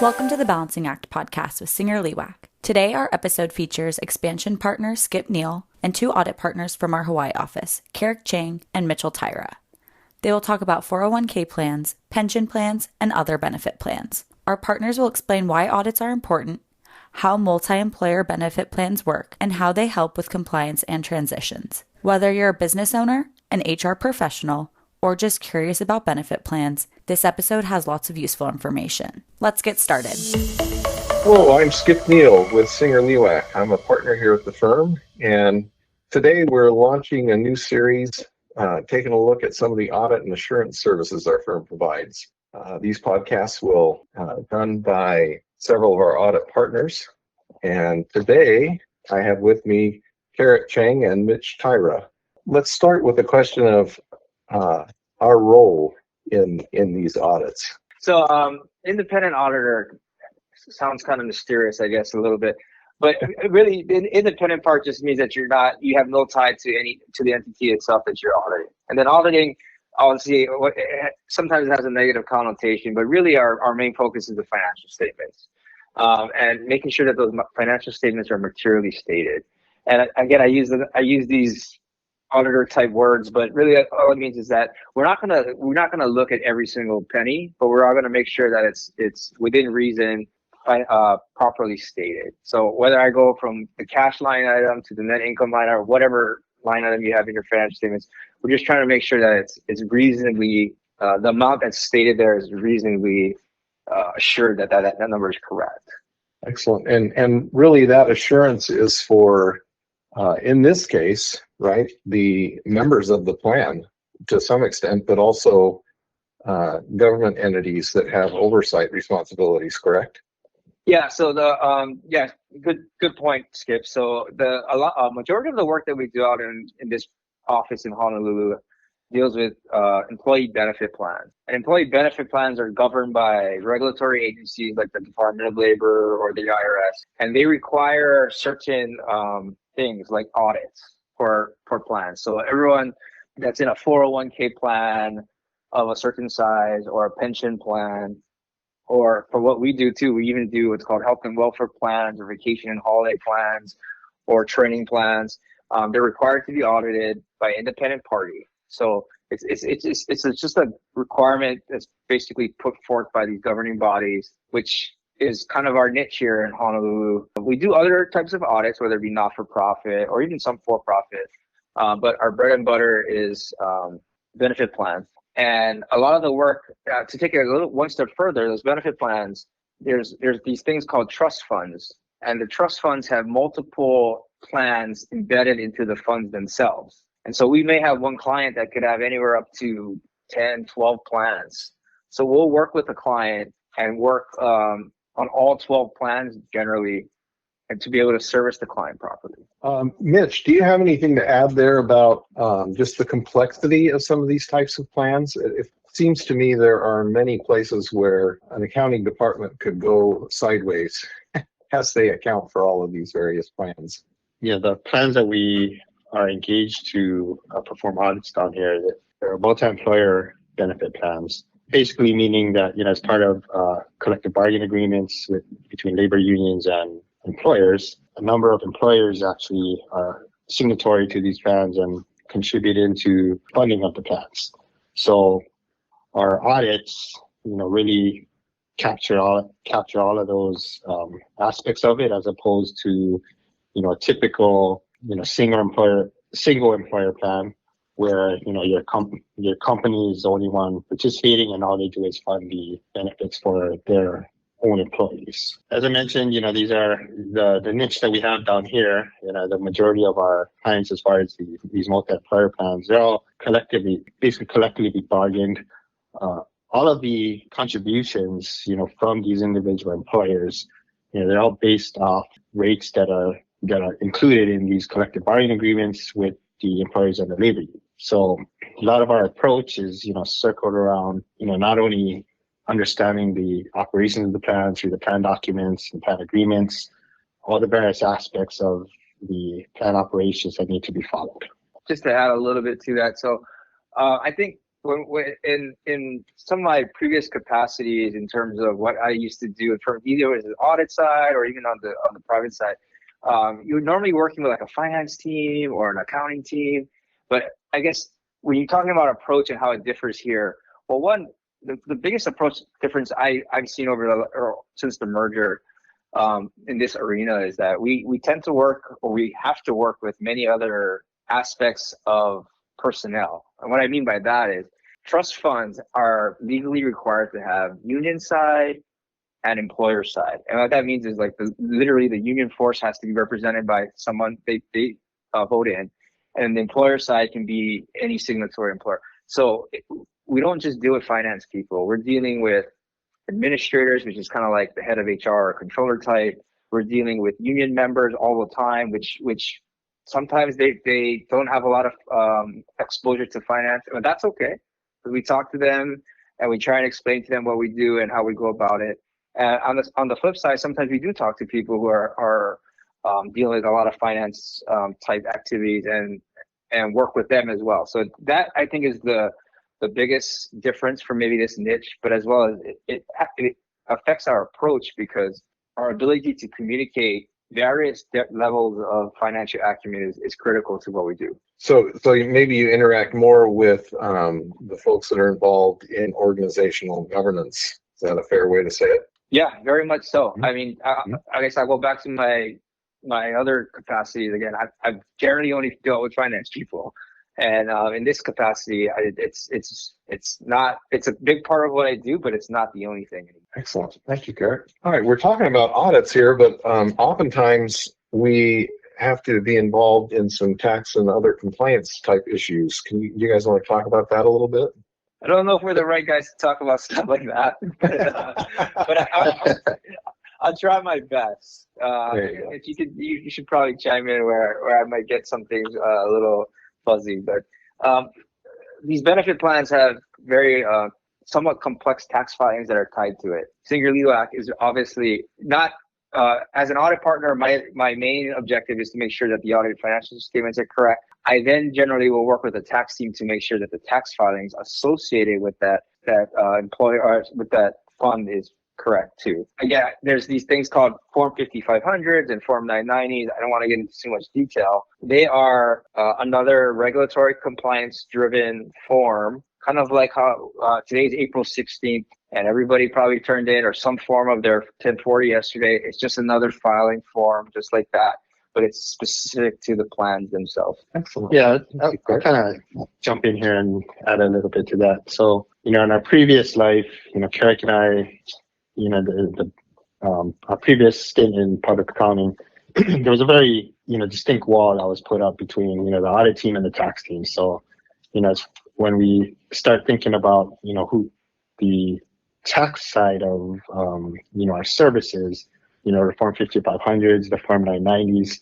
Welcome to the Balancing Act podcast with SingerLewak. Today, our episode features expansion partner Skip Neill and two audit partners from our Hawaii office, Keric, Chang, and Taira. They will talk about 401k plans, pension plans, and other benefit plans. Our partners will explain why audits are important, how multi-employer benefit plans work, and how they help with compliance and transitions. Whether you're a business owner, an HR professional, or just curious about benefit plans, this episode has lots of useful information. Let's get started. Hello, I'm Skip Neill with SingerLewak. I'm a partner here at the firm, and today we're launching a new series taking a look at some of the audit and assurance services our firm provides. These podcasts will done by several of our audit partners, and today I have with me Keric, Chang, and Taira. Let's start with the question of our role in these audits. So independent auditor sounds kind of mysterious, I guess, a little bit, but really the independent part just means that you have no tie to the entity itself that you're auditing. And then auditing, obviously, sometimes it has a negative connotation, but really our main focus is the financial statements and making sure that those financial statements are materially stated. And again, I use these auditor type words, but really all it means is that we're not gonna look at every single penny, but we're all gonna make sure that it's within reason, properly stated. So whether I go from the cash line item to the net income line item, or whatever line item you have in your financial statements, we're just trying to make sure that it's reasonably the amount that's stated there is reasonably assured that number is correct. Excellent. And really that assurance is for in this case, right, the members of the plan to some extent, but also government entities that have oversight responsibilities, correct? Yeah. So good point, Skip. So majority of the work that we do out in this office in Honolulu deals with employee benefit plans. And employee benefit plans are governed by regulatory agencies like the Department of Labor or the IRS, and they require certain things like audits for plans. So everyone that's in a 401k plan of a certain size, or a pension plan, or for what we do too, we even do what's called health and welfare plans, or vacation and holiday plans, or training plans. They're required to be audited by independent party. So it's just a requirement that's basically put forth by these governing bodies, which is kind of our niche here in Honolulu. We do other types of audits, whether it be not-for-profit or even some for-profit, but our bread and butter is benefit plans. And a lot of the work, to take it one step further, those benefit plans, there's these things called trust funds, and the trust funds have multiple plans embedded into the funds themselves. And so we may have one client that could have anywhere up to 10, 12 plans. So we'll work with the client and work on all 12 plans generally, and to be able to service the client properly. Mitch, do you have anything to add there about just the complexity of some of these types of plans? It seems to me there are many places where an accounting department could go sideways as they account for all of these various plans. Yeah, the plans that we are engaged to perform audits down here, there are multi-employer benefit plans. Basically meaning that, as part of collective bargaining agreements between labor unions and employers, a number of employers actually are signatory to these plans and contribute into funding of the plans. So our audits, really capture all of those aspects of it, as opposed to, a typical, single employer plan, where your company is the only one participating, and all they do is fund the benefits for their own employees. As I mentioned, these are the niche that we have down here. The majority of our clients, as far as these multi-employer plans, they're all collectively bargained. All of the contributions, from these individual employers, they're all based off rates that are included in these collective bargaining agreements with the employers and the labor union. So a lot of our approach is, circled around, not only understanding the operations of the plan through the plan documents and plan agreements, all the various aspects of the plan operations that need to be followed. Just to add a little bit to that. So I think in some of my previous capacities in terms of what I used to do, from either as an audit side or even on the private side, you're normally working with like a finance team or an accounting team. But I guess when you're talking about approach and how it differs here, well, the biggest approach difference I've seen since the merger in this arena is that we tend to work, or we have to work with many other aspects of personnel. And what I mean by that is trust funds are legally required to have union side and employer side. And what that means is like literally the union force has to be represented by someone they vote in, and the employer side can be any signatory employer. So we don't just deal with finance people. We're dealing with administrators, which is kind of like the head of HR or controller type. We're dealing with union members all the time, which sometimes they don't have a lot of exposure to finance, but that's okay. We talk to them and we try and explain to them what we do and how we go about it. And on the flip side, sometimes we do talk to people who are dealing with a lot of finance type activities and work with them as well. So that, I think, is the biggest difference for maybe this niche, but as well as it affects our approach, because our ability to communicate various levels of financial acumen is critical to what we do. So maybe you interact more with the folks that are involved in organizational governance. Is that a fair way to say it? Yeah, very much so. I mean, I guess I go back to my other capacities again. I've generally only dealt with finance people, and in this capacity, it's a big part of what I do, but it's not the only thing. Excellent, thank you, Keric. All right, we're talking about audits here, but oftentimes we have to be involved in some tax and other compliance type issues. You guys want to talk about that a little bit? I don't know if we're the right guys to talk about stuff like that, but I'll try my best. If you should probably chime in where I might get some things a little fuzzy. But these benefit plans have very somewhat complex tax filings that are tied to it. SingerLewak is obviously not. As an audit partner, my main objective is to make sure that the audited financial statements are correct. I then generally will work with the tax team to make sure that the tax filings associated with that employer or with that fund is correct too. Again, there's these things called Form 5500s and Form 990s. I don't want to get into too much detail. They are another regulatory compliance-driven form, kind of like how today's April 16th, and everybody probably turned in or some form of their 1040 yesterday. It's just another filing form, just like that, but it's specific to the plans themselves. Excellent. Yeah, I'll kind of jump in here and add a little bit to that. So, in our previous life, Keric and I, our previous stint in public accounting, there was a very, distinct wall that was put up between, the audit team and the tax team. So, when we start thinking about, who the tax side of, our services, the Form 5500s, the Form 990s,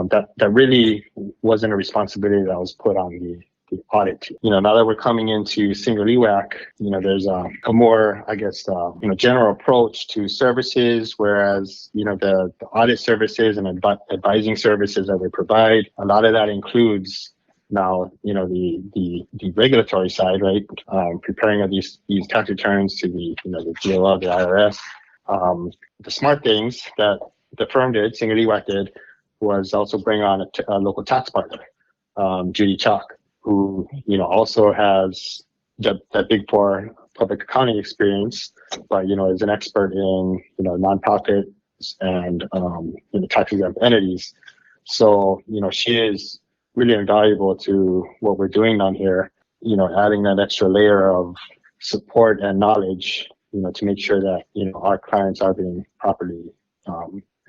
that really wasn't a responsibility that was put on the audit team. Now that we're coming into SingerLewak, there's a more, I guess, general approach to services, whereas, the audit services and advising services that we provide, a lot of that includes now, the regulatory side, right? Preparing of these tax returns to the DOL, the IRS. The smart things that the firm did, SingerLewak did, was also bring on a local tax partner, Judy Chalk, who also has that Big Four public accounting experience, but is an expert in nonprofits and tax exempt entities. So she is really invaluable to what we're doing down here. Adding that extra layer of support and knowledge, to make sure that our clients are being properly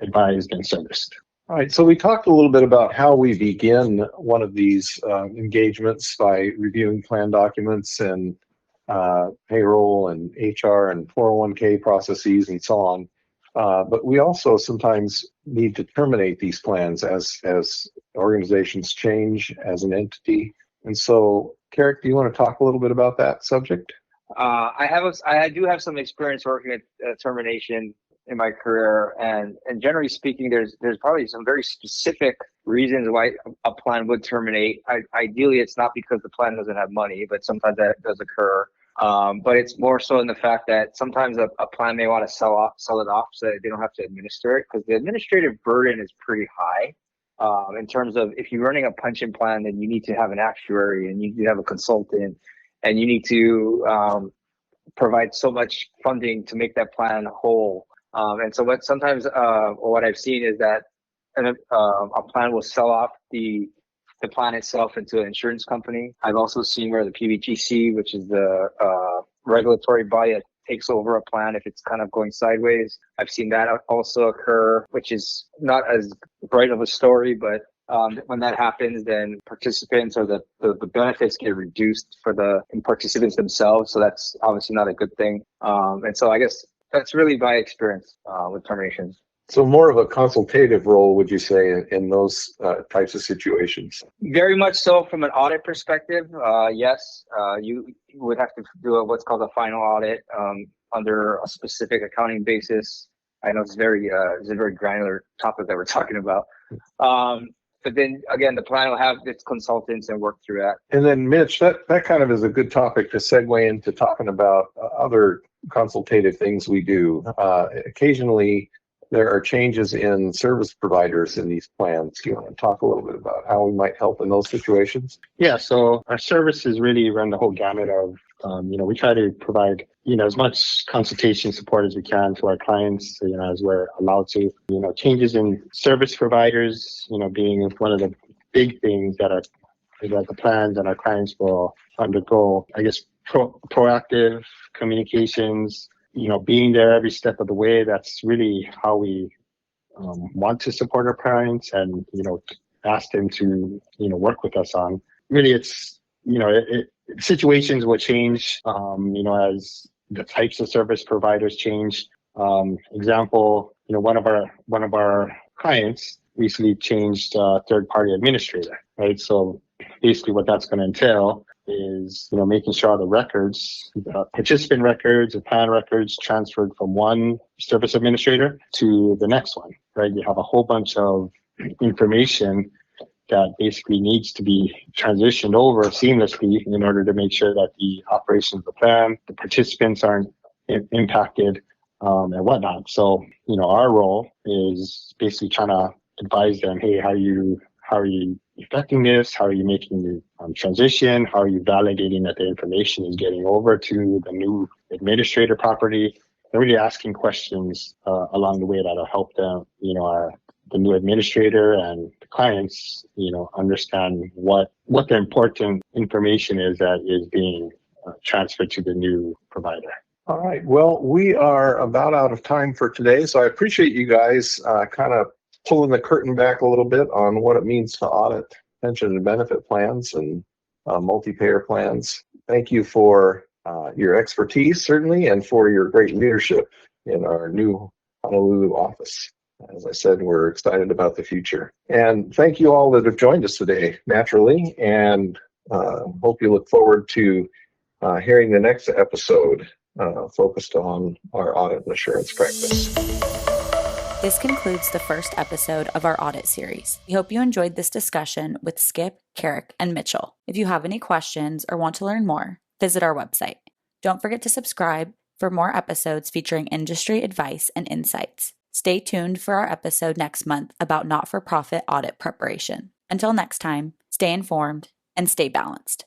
advised and serviced. All right, so we talked a little bit about how we begin one of these engagements by reviewing plan documents and payroll and HR and 401k processes and so on. But we also sometimes need to terminate these plans as organizations change as an entity. And so, Keric, do you want to talk a little bit about that subject? I do have some experience working at termination. in my career, and generally speaking, there's probably some very specific reasons why a plan would terminate. Ideally, it's not because the plan doesn't have money, but sometimes that does occur. But it's more so in the fact that sometimes a plan may want to sell it off so that they don't have to administer it, because the administrative burden is pretty high. In terms of, if you're running a pension plan, then you need to have an actuary and you need to have a consultant, and you need to provide so much funding to make that plan whole. And so what I've seen is that a plan will sell off the plan itself into an insurance company. I've also seen where the PBGC, which is the regulatory body that takes over a plan if it's kind of going sideways. I've seen that also occur, which is not as bright of a story, but when that happens, then participants or the benefits get reduced for the participants themselves. So that's obviously not a good thing. And so I guess that's really my experience with terminations. So more of a consultative role, would you say, in those types of situations? Very much so from an audit perspective. Yes, you would have to do what's called a final audit under a specific accounting basis. I know it's a very granular topic that we're talking about. But then again, the plan will have its consultants and work through that. And then Mitch, that kind of is a good topic to segue into talking about other consultative things we do. Occasionally, there are changes in service providers in these plans. Do you want to talk a little bit about how we might help in those situations? Yeah, so our services really run the whole gamut of, we try to provide, as much consultation support as we can to our clients, as we're allowed to. Changes in service providers, being one of the big things that the plans and our clients will undergo. I guess proactive communications, being there every step of the way. That's really how we want to support our clients and, ask them to, work with us on. Really, it's, situations will change, as the types of service providers change. Example, one of our clients recently changed third-party administrator, right? So basically what that's going to entail is, making sure the records, the participant records, the plan records transferred from one service administrator to the next one, right? You have a whole bunch of information that basically needs to be transitioned over seamlessly in order to make sure that the operations of the plan, the participants aren't impacted, and whatnot. So, our role is basically trying to advise them, hey, how are you effecting this? How are you making the transition? How are you validating that the information is getting over to the new administrator properly? And really asking questions along the way that'll help them, the new administrator and the clients, understand what the important information is that is being transferred to the new provider. All right. Well, we are about out of time for today, so I appreciate you guys kind of pulling the curtain back a little bit on what it means to audit pension and benefit plans and multi-payer plans. Thank you for your expertise, certainly, and for your great leadership in our new Honolulu office. As I said, we're excited about the future. And thank you all that have joined us today, naturally, and hope you look forward to hearing the next episode focused on our audit and assurance practice. This concludes the first episode of our audit series. We hope you enjoyed this discussion with Skip, Keric, and Mitchell. If you have any questions or want to learn more, visit our website. Don't forget to subscribe for more episodes featuring industry advice and insights. Stay tuned for our episode next month about not-for-profit audit preparation. Until next time, stay informed and stay balanced.